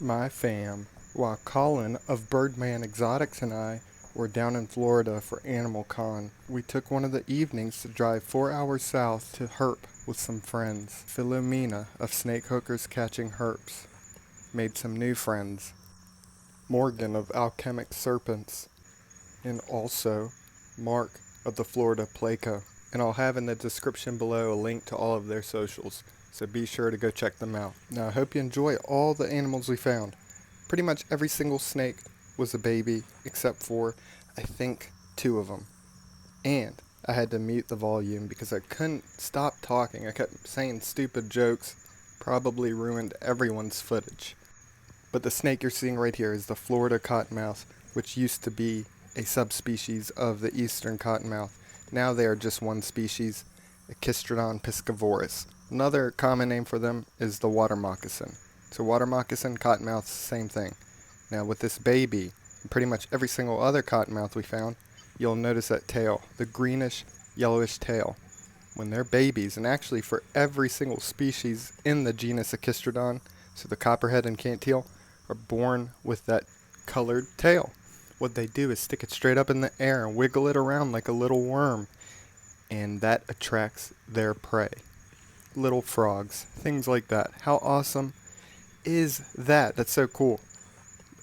my fam, while Colin of Birdman Exotics and I were down in Florida for Animal Con. We took one of the evenings to drive 4 hours south to Herp with some friends. Philomena of Snake Hookers Catching Herps made some new friends. Morgan of Alchemic Serpents, and also Mark of the Florida Placo. And I'll have in the description below a link to all of their socials, so be sure to go check them out. Now I hope you enjoy all the animals we found. Pretty much every single snake was a baby, except for, I think, 2 of them. And I had to mute the volume because I couldn't stop talking. I kept saying stupid jokes, probably ruined everyone's footage. But the snake you're seeing right here is the Florida Cottonmouth, which used to be a subspecies of the eastern cottonmouth. Now they are just one species, Echistrodon piscivorus. Another common name for them is the water moccasin. So water moccasin, cottonmouth, same thing. Now with this baby, and pretty much every single other cottonmouth we found, you'll notice that tail, the greenish, yellowish tail. When they're babies, and actually for every single species in the genus Echistrodon, so the copperhead and canteel, are born with that colored tail. What they do is stick it straight up in the air and wiggle it around like a little worm, and that attracts their prey. Little frogs, things like that. How awesome is that? That's so cool.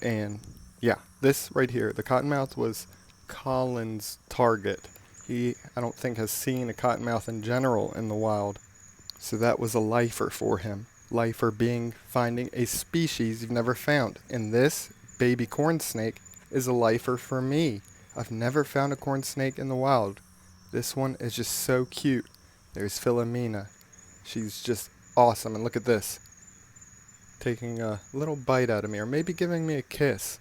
And yeah, this right here, the cottonmouth, was Colin's target. He, I don't think, has seen a cottonmouth in general in the wild, so that was a lifer for him. Lifer being finding a species you've never found. And this baby corn snake is a lifer for me. I've never found a corn snake in the wild. This one is just so cute. There's Philomena. She's just awesome. And look at this. Taking a little bite out of me, or maybe giving me a kiss,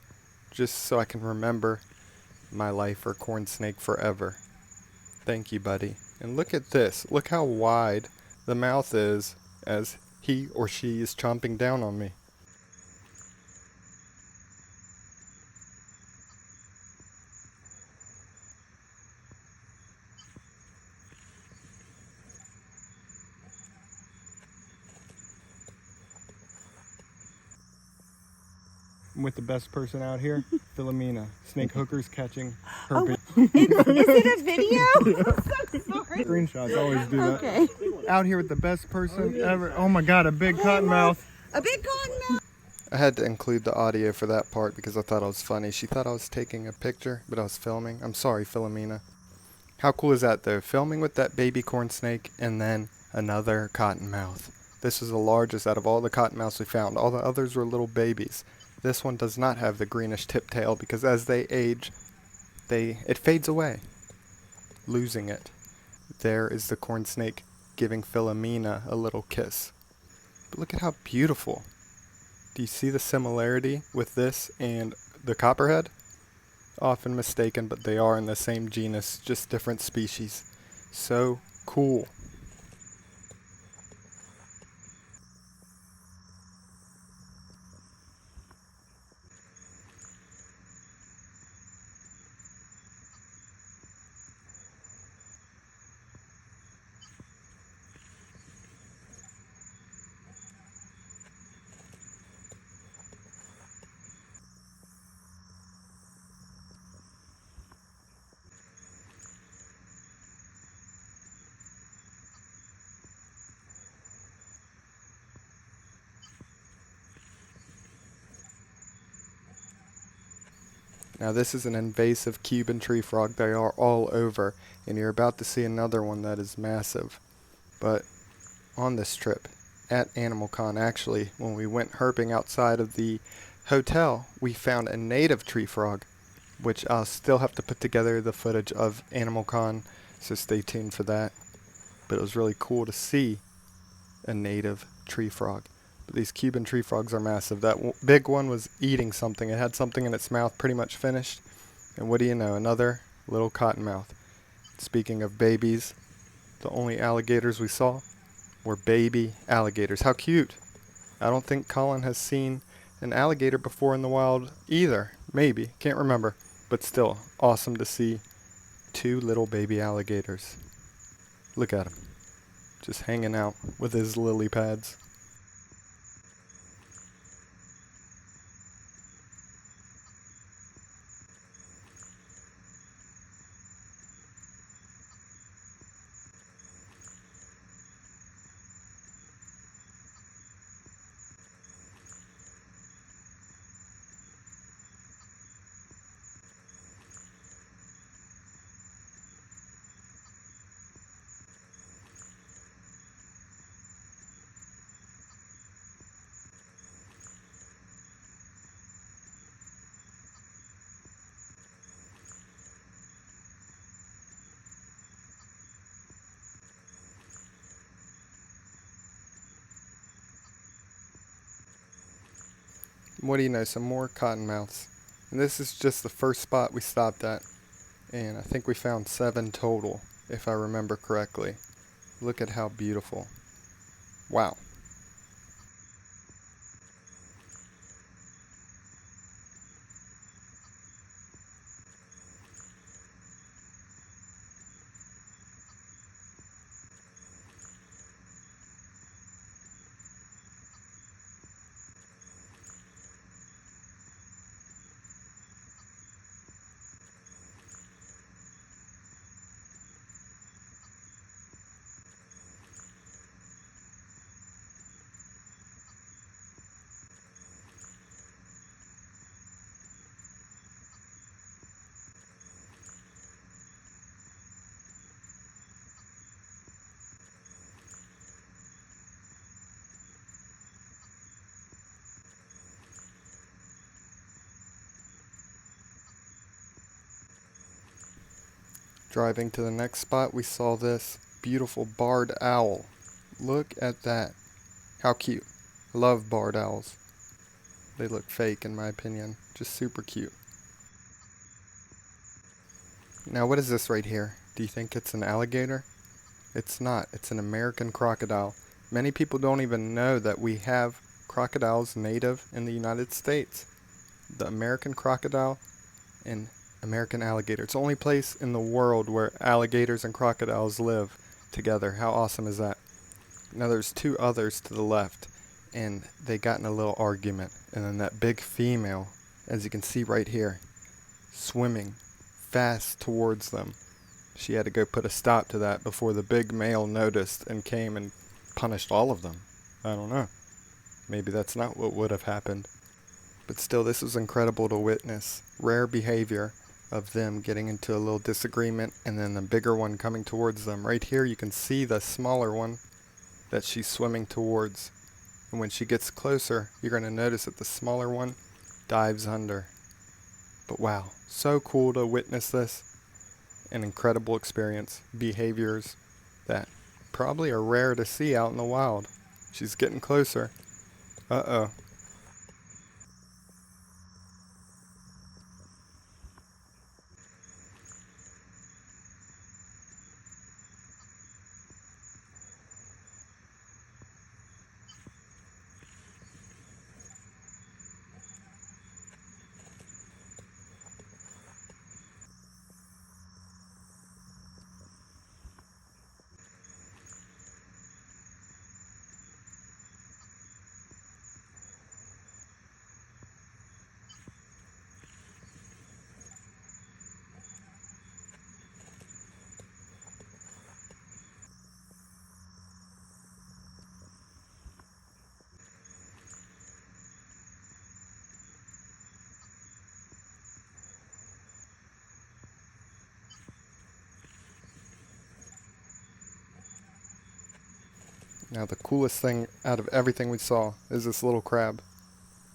just so I can remember my lifer corn snake forever. Thank you, buddy. And look at this. Look how wide the mouth is as he or she is chomping down on me. I'm with the best person out here, Philomena. Snake Hookers Catching Herping. Is it a video? I'm so sorry. Screenshots always do that. Okay. Out here with the best person ever. Oh my god, a big cottonmouth. A big cottonmouth. I had to include the audio for that part because I thought it was funny. She thought I was taking a picture, but I was filming. I'm sorry, Philomena. How cool is that though? Filming with that baby corn snake and then another cottonmouth. This is the largest out of all the cottonmouths we found. All the others were little babies. This one does not have the greenish tip tail because as they age, it fades away, losing it. There is the corn snake giving Philomena a little kiss. But look at how beautiful. Do you see the similarity with this and the copperhead? Often mistaken, but they are in the same genus, just different species. So cool. Now this is an invasive Cuban tree frog. They are all over, and you're about to see another one that is massive. But on this trip at Animal Con, actually, when we went herping outside of the hotel, we found a native tree frog, which I'll still have to put together the footage of Animal Con, so stay tuned for that. But it was really cool to see a native tree frog. These Cuban tree frogs are massive. That big one was eating something. It had something in its mouth pretty much finished. And what do you know? Another little cottonmouth. Speaking of babies, the only alligators we saw were baby alligators. How cute. I don't think Colin has seen an alligator before in the wild either. Maybe. Can't remember. But still, awesome to see 2 little baby alligators. Look at him. Just hanging out with his lily pads. What do you know, some more cottonmouths. And this is just the first spot we stopped at. And I think we found 7 total, if I remember correctly. Look at how beautiful. Wow. Driving to the next spot, we saw this beautiful barred owl. Look at that. How cute. I love barred owls. They look fake in my opinion. Just super cute. Now what is this right here? Do you think it's an alligator? It's not. It's an American crocodile. Many people don't even know that we have crocodiles native in the United States. The American crocodile and American alligator. It's the only place in the world where alligators and crocodiles live together. How awesome is that? Now there's 2 others to the left, and they got in a little argument. And then that big female, as you can see right here, swimming fast towards them. She had to go put a stop to that before the big male noticed and came and punished all of them. I don't know. Maybe that's not what would have happened. But still, this was incredible to witness. Rare behavior of them getting into a little disagreement and then the bigger one coming towards them. Right here you can see the smaller one that she's swimming towards. And when she gets closer, you're going to notice that the smaller one dives under. But wow, so cool to witness this. An incredible experience. Behaviors that probably are rare to see out in the wild. She's getting closer. Uh-oh. Now the coolest thing out of everything we saw is this little crab.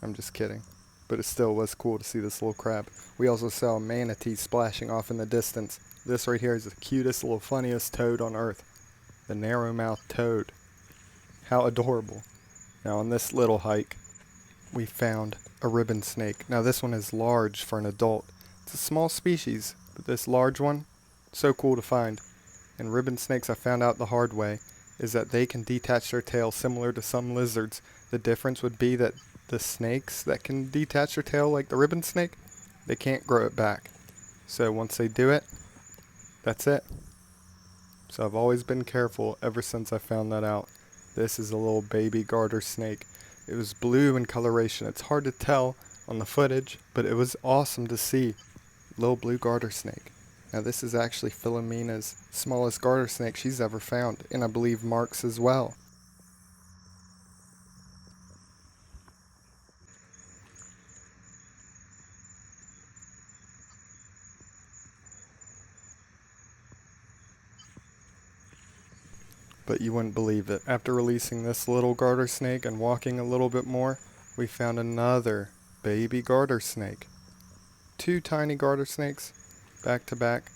I'm just kidding. But it still was cool to see this little crab. We also saw a manatee splashing off in the distance. This right here is the cutest little funniest toad on earth. The narrow-mouthed toad. How adorable. Now on this little hike, we found a ribbon snake. Now this one is large for an adult. It's a small species, but this large one, so cool to find. And ribbon snakes, I found out the hard way, is that they can detach their tail similar to some lizards. The difference would be that the snakes that can detach their tail like the ribbon snake, they can't grow it back. So once they do it, that's it. So I've always been careful ever since I found that out. This is a little baby garter snake. It was blue in coloration. It's hard to tell on the footage, but it was awesome to see. Little blue garter snake. Now this is actually Philomena's smallest garter snake she's ever found, and I believe Mark's as well. But you wouldn't believe it. After releasing this little garter snake and walking a little bit more, we found another baby garter snake. 2 tiny garter snakes, back to back.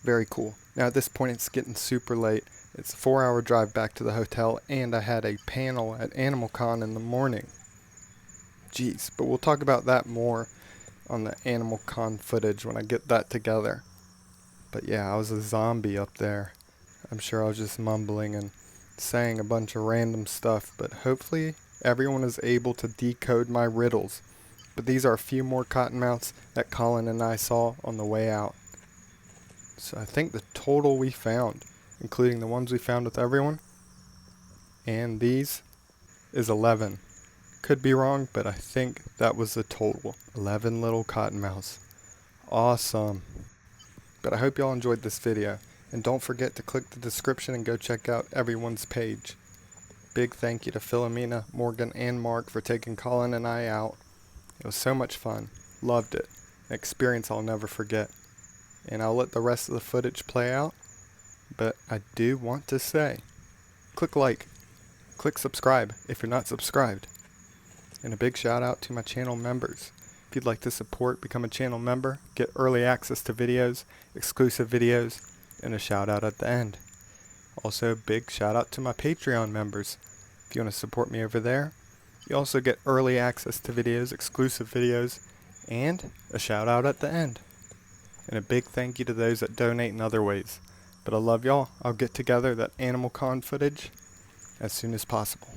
Very cool. Now at this point it's getting super late. It's a 4-hour drive back to the hotel, and I had a panel at Animal Con in the morning. Jeez, but we'll talk about that more on the Animal Con footage when I get that together. But yeah, I was a zombie up there. I'm sure I was just mumbling and saying a bunch of random stuff, but hopefully everyone is able to decode my riddles. But these are a few more cottonmouths that Colin and I saw on the way out. So I think the total we found, including the ones we found with everyone, and these, is 11. Could be wrong, but I think that was the total. 11 little cottonmouths. Awesome. But I hope y'all enjoyed this video. And don't forget to click the description and go check out everyone's page. Big thank you to Philomena, Morgan, and Mark for taking Colin and I out. It was so much fun. Loved it. An experience I'll never forget. And I'll let the rest of the footage play out. But I do want to say, click like. Click subscribe if you're not subscribed. And a big shout out to my channel members. If you'd like to support, become a channel member, get early access to videos, exclusive videos, and a shout out at the end. Also, big shout out to my Patreon members. If you want to support me over there, you also get early access to videos, exclusive videos, and a shout out at the end. And a big thank you to those that donate in other ways. But I love y'all. I'll get together that Animal Con footage as soon as possible.